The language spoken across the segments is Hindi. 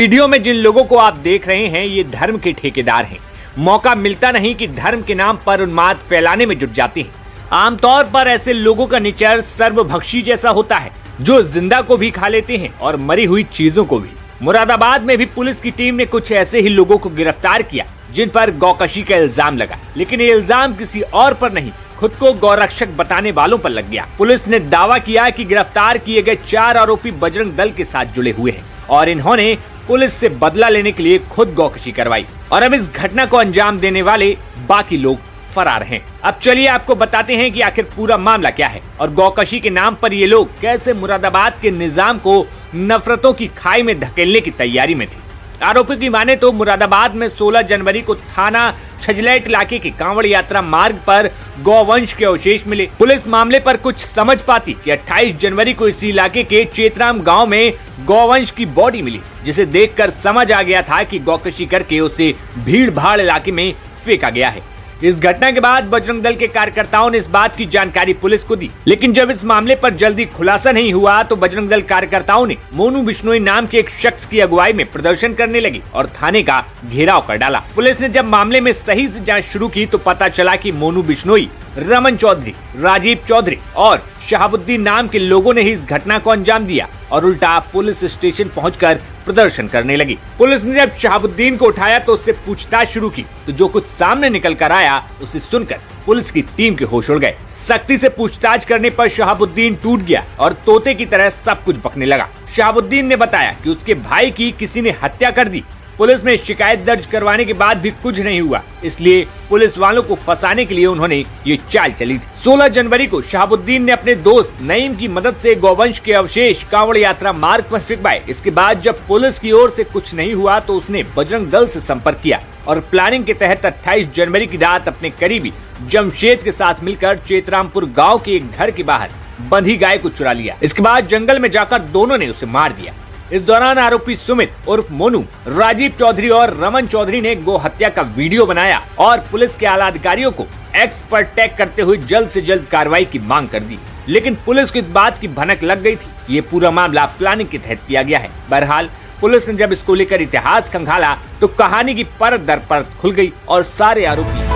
वीडियो में जिन लोगों को आप देख रहे हैं ये धर्म के ठेकेदार हैं। मौका मिलता नहीं कि धर्म के नाम पर उन्माद फैलाने में जुट जाते हैं। आमतौर पर ऐसे लोगों का नेचर सर्वभक्षी जैसा होता है, जो जिंदा को भी खा लेते हैं और मरी हुई चीजों को भी। मुरादाबाद में भी पुलिस की टीम ने कुछ ऐसे ही लोगों को गिरफ्तार किया जिन पर गौकशी का इल्जाम लगा, लेकिन ये इल्जाम किसी और पर नहीं, खुद को गौरक्षक बताने वालों पर लग गया। पुलिस ने दावा किया कि गिरफ्तार किए गए 4 आरोपी बजरंग दल के साथ जुड़े हुए हैं और इन्होंने पुलिस से बदला लेने के लिए खुद गौकशी करवाई और अब इस घटना को अंजाम देने वाले बाकी लोग फरार हैं। अब चलिए आपको बताते हैं कि आखिर पूरा मामला क्या है और गौकशी के नाम पर ये लोग कैसे मुरादाबाद के निजाम को नफरतों की खाई में धकेलने की तैयारी में थे। आरोपी की माने तो मुरादाबाद में 16 जनवरी को थाना छजलैट इलाके के कांवड़ यात्रा मार्ग पर गौवंश के अवशेष मिले। पुलिस मामले पर कुछ समझ पाती कि 28 जनवरी को इसी इलाके के चेतराम गांव में गौवंश की बॉडी मिली, जिसे देखकर समझ आ गया था कि गौकशी करके उसे भीड़ भाड़ इलाके में फेंका गया है। इस घटना के बाद बजरंग दल के कार्यकर्ताओं ने इस बात की जानकारी पुलिस को दी, लेकिन जब इस मामले पर जल्दी खुलासा नहीं हुआ तो बजरंग दल कार्यकर्ताओं ने मोनू बिश्नोई नाम के एक शख्स की अगुवाई में प्रदर्शन करने लगे और थाने का घेराव कर डाला। पुलिस ने जब मामले में सही से जांच शुरू की तो पता चला कि मोनू बिश्नोई, रमन चौधरी, राजीव चौधरी और शहाबुद्दीन नाम के लोगों ने ही इस घटना को अंजाम दिया और उल्टा पुलिस स्टेशन पहुंचकर प्रदर्शन करने लगी। पुलिस ने जब शहाबुद्दीन को उठाया तो उससे पूछताछ शुरू की, तो जो कुछ सामने निकल कर आया उसे सुनकर पुलिस की टीम के होश उड़ गए। सख्ती से पूछताछ करने पर शहाबुद्दीन टूट गया और तोते की तरह सब कुछ बकने लगा। शहाबुद्दीन ने बताया कि उसके भाई की किसी ने हत्या कर दी। पुलिस में शिकायत दर्ज करवाने के बाद भी कुछ नहीं हुआ, इसलिए पुलिस वालों को फंसाने के लिए उन्होंने ये चाल चली थी। 16 जनवरी को शहाबुद्दीन ने अपने दोस्त नईम की मदद से गौवंश के अवशेष कांवड़ यात्रा मार्ग पर फेंकवाए। इसके बाद जब पुलिस की ओर से कुछ नहीं हुआ तो उसने बजरंग दल से संपर्क किया और प्लानिंग के तहत 28 जनवरी की रात अपने करीबी जमशेद के साथ मिलकर चेतरामपुर गाँव के एक घर के बाहर बंधी गाय को चुरा लिया। इसके बाद जंगल में जाकर दोनों ने उसे मार दिया। इस दौरान आरोपी सुमित उर्फ मोनू, राजीव चौधरी और रमन चौधरी ने गो हत्या का वीडियो बनाया और पुलिस के आला अधिकारियों को एक्स पर टैग करते हुए जल्द से जल्द कार्रवाई की मांग कर दी, लेकिन पुलिस को इस बात की भनक लग गई थी। ये पूरा मामला प्लानिंग के तहत किया गया है। बहरहाल पुलिस ने जब इसको लेकर इतिहास खंगाला तो कहानी की परत दर परत खुल गई और सारे आरोपी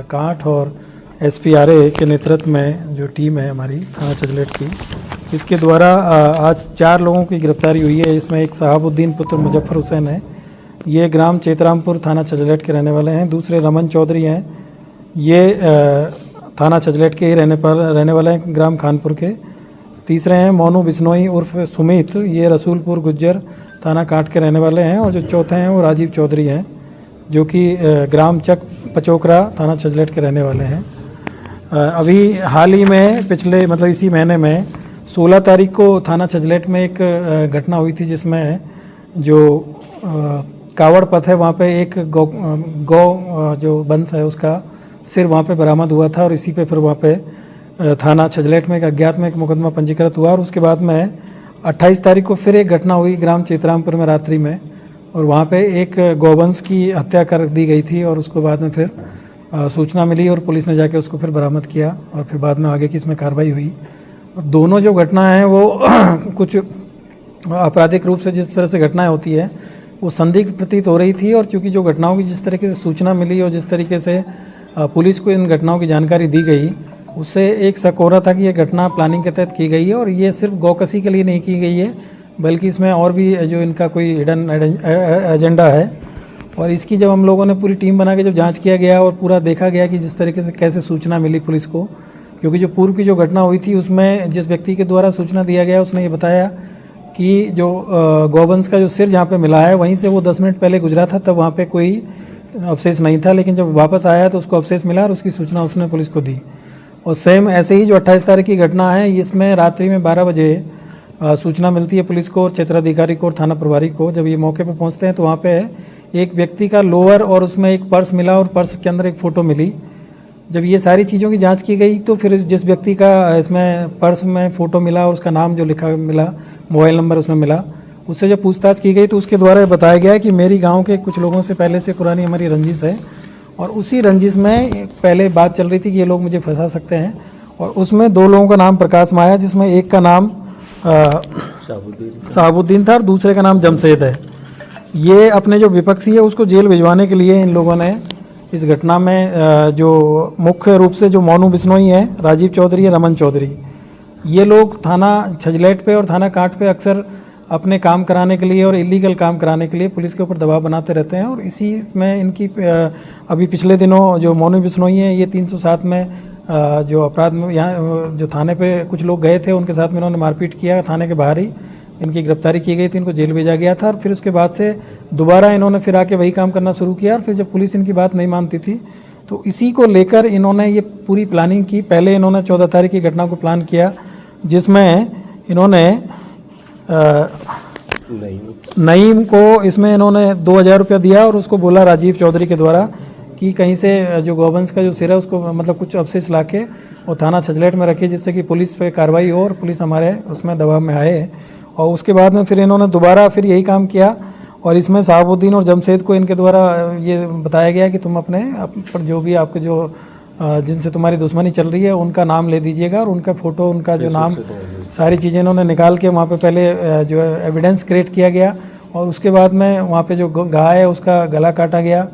कांठ और एसपीआरए के नेतृत्व में जो टीम है हमारी थाना छजलैट की, इसके द्वारा आज 4 लोगों की गिरफ्तारी हुई है। इसमें एक शहाबुद्दीन पुत्र मुजफ्फर हुसैन है, ये ग्राम चेतरामपुर थाना छजलैट के रहने वाले हैं। दूसरे रमन चौधरी हैं, ये थाना छजलैट के ही रहने वाले हैं, ग्राम खानपुर के। तीसरे हैं मोनू बिश्नोई उर्फ सुमित, ये रसूलपुर गुज्जर थाना कांठ के रहने वाले हैं। और जो चौथे हैं वो राजीव चौधरी हैं, जो कि ग्राम चक पचोकरा थाना छजलैट के रहने वाले हैं। अभी हाल ही में पिछले इसी महीने में 16 तारीख को थाना छजलैट में एक घटना हुई थी, जिसमें जो कावड़ पथ है वहाँ पे एक गौ जो वंश है उसका सिर वहाँ पे बरामद हुआ था और इसी पे फिर वहाँ पे थाना छजलैट में एक अज्ञात में एक मुकदमा पंजीकृत हुआ। और उसके बाद में 28 तारीख को फिर एक घटना हुई ग्राम चेतरामपुर में रात्रि में, और वहाँ पे एक गौवंश की हत्या कर दी गई थी और उसको बाद में फिर सूचना मिली और पुलिस ने जाके उसको फिर बरामद किया और फिर बाद में आगे की इसमें कार्रवाई हुई। और दोनों जो घटनाएं हैं वो कुछ आपराधिक रूप से जिस तरह से घटनाएं होती है वो संदिग्ध प्रतीत हो रही थी। और चूँकि जो घटनाओं की जिस तरीके से सूचना मिली और जिस तरीके से पुलिस को इन घटनाओं की जानकारी दी गई, उससे एक शक हो रहा था कि ये घटना प्लानिंग के तहत की गई है और ये सिर्फ गौकशी के लिए नहीं की गई है, बल्कि इसमें और भी जो इनका कोई हिडन एजेंडा है। और इसकी जब हम लोगों ने पूरी टीम बना के जब जांच किया गया और पूरा देखा गया कि जिस तरीके से कैसे सूचना मिली पुलिस को, क्योंकि जो पूर्व की जो घटना हुई थी उसमें जिस व्यक्ति के द्वारा सूचना दिया गया उसने ये बताया कि जो गौवंश का जो सिर जहाँ पे मिला है वहीं से वो 10 मिनट पहले गुजरा था, तब वहाँ पे कोई अवशेष नहीं था, लेकिन जब वापस आया तो उसको अवशेष मिला और उसकी सूचना उसने पुलिस को दी। और सेम ऐसे ही जो 28 तारीख की घटना है, इसमें रात्रि में 12 बजे सूचना मिलती है पुलिस को और क्षेत्राधिकारी को और थाना प्रभारी को। जब ये मौके पर पहुंचते हैं तो वहाँ पे एक व्यक्ति का लोअर और उसमें एक पर्स मिला और पर्स के अंदर एक फ़ोटो मिली। जब ये सारी चीज़ों की जांच की गई तो फिर जिस व्यक्ति का इसमें पर्स में फ़ोटो मिला और उसका नाम जो लिखा मिला, मोबाइल नंबर उसमें मिला, उससे जब पूछताछ की गई तो उसके द्वारा बताया गया कि मेरी गाँव के कुछ लोगों से पहले से पुरानी हमारी रंजिश है और उसी रंजिश में पहले बात चल रही थी कि ये लोग मुझे फंसा सकते हैं, और उसमें 2 लोगों का नाम प्रकाश में आया, जिसमें एक का नाम शहाबुद्दीन था और दूसरे का नाम जमशेद है। ये अपने जो विपक्षी है उसको जेल भिजवाने के लिए इन लोगों ने इस घटना में जो मुख्य रूप से जो मोनू बिश्नोई है, राजीव चौधरी है, रमन चौधरी, ये लोग थाना छजलेट पे और थाना कांट पे अक्सर अपने काम कराने के लिए और इलीगल काम कराने के लिए पुलिस के ऊपर दबाव बनाते रहते हैं। और इसी में इनकी अभी पिछले दिनों जो मोनू बिश्नोई हैं, ये 307 में जो अपराध में यहाँ जो थाने पे कुछ लोग गए थे, उनके साथ में इन्होंने मारपीट किया, थाने के बाहर ही इनकी गिरफ्तारी की गई थी, इनको जेल भेजा गया था। और फिर उसके बाद से दोबारा इन्होंने फिर आके वही काम करना शुरू किया। और फिर जब पुलिस इनकी बात नहीं मानती थी तो इसी को लेकर इन्होंने ये पूरी प्लानिंग की। पहले इन्होंने 14 तारीख की घटना को प्लान किया, जिसमें इन्होंने नईम को इसमें इन्होंने 2000 रुपया दिया और उसको बोला राजीव चौधरी के द्वारा कि कहीं से जो गौवंश का जो सिर है उसको मतलब कुछ अवशेष लाके वो थाना छजलेट में रखे, जिससे कि पुलिस पे कार्रवाई हो और पुलिस हमारे उसमें दबाव में आए। और उसके बाद में फिर इन्होंने दोबारा फिर यही काम किया, और इसमें शहाबुद्दीन और जमशेद को इनके द्वारा ये बताया गया कि तुम अपने जो भी आपके जो जिनसे तुम्हारी दुश्मनी चल रही है उनका नाम ले दीजिएगा, और उनका फ़ोटो, उनका जो नाम, सारी चीज़ें इन्होंने निकाल के वहाँ पे पहले जो है एविडेंस क्रिएट किया गया। और उसके बाद में वहाँ पे जो गाय है उसका गला काटा गया,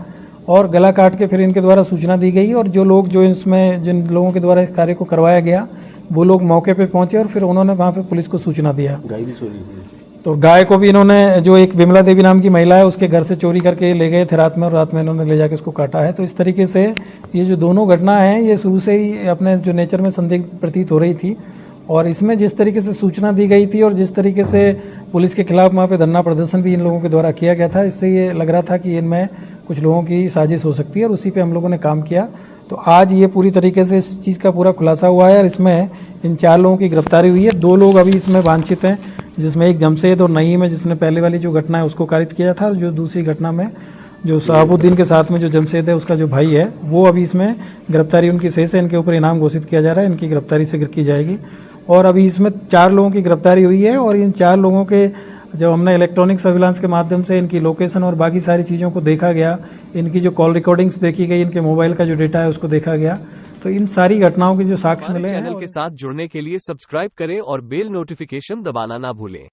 और गला काट के फिर इनके द्वारा सूचना दी गई। और जो लोग जो इसमें जिन लोगों के द्वारा इस कार्य को करवाया गया वो लोग मौके पे पहुँचे और फिर उन्होंने वहाँ पे पुलिस को सूचना दिया। गाय भी चोरी की, तो गाय को भी इन्होंने, जो एक विमला देवी नाम की महिला है, उसके घर से चोरी करके ले गए थे रात में, और रात में इन्होंने ले जाके उसको काटा है। तो इस तरीके से ये जो दोनों घटना हैं ये शुरू से ही अपने जो नेचर में संदिग्ध प्रतीत हो रही थी। और इसमें जिस तरीके से सूचना दी गई थी और जिस तरीके से पुलिस के खिलाफ वहाँ पे धरना प्रदर्शन भी इन लोगों के द्वारा किया गया था, इससे ये लग रहा था कि इनमें कुछ लोगों की साजिश हो सकती है, और उसी पे हम लोगों ने काम किया। तो आज ये पूरी तरीके से इस चीज़ का पूरा खुलासा हुआ है, और इसमें इन 4 लोगों की गिरफ्तारी हुई है। 2 लोग अभी इसमें वांछित हैं, जिसमें एक जमशेद और नईम है, जिसने पहले वाली जो घटना है उसको कारित किया था, और जो दूसरी घटना में जो शहाबुद्दीन के साथ में जो जमशेद है उसका जो भाई है, वो अभी इसमें गिरफ्तारी उनकी शेष है। इनके ऊपर इनाम घोषित किया जा रहा है, इनकी गिरफ्तारी शीघ्र की जाएगी। और अभी इसमें 4 लोगों की गिरफ्तारी हुई है, और इन 4 लोगों के जब हमने इलेक्ट्रॉनिक सर्विलांस के माध्यम से इनकी लोकेशन और बाकी सारी चीज़ों को देखा गया, इनकी जो कॉल रिकॉर्डिंग्स देखी गई, इनके मोबाइल का जो डेटा है उसको देखा गया, तो इन सारी घटनाओं के जो साक्ष्य मिले हैं। चैनल के साथ जुड़ने के लिए सब्सक्राइब करें और बेल नोटिफिकेशन दबाना ना भूलें।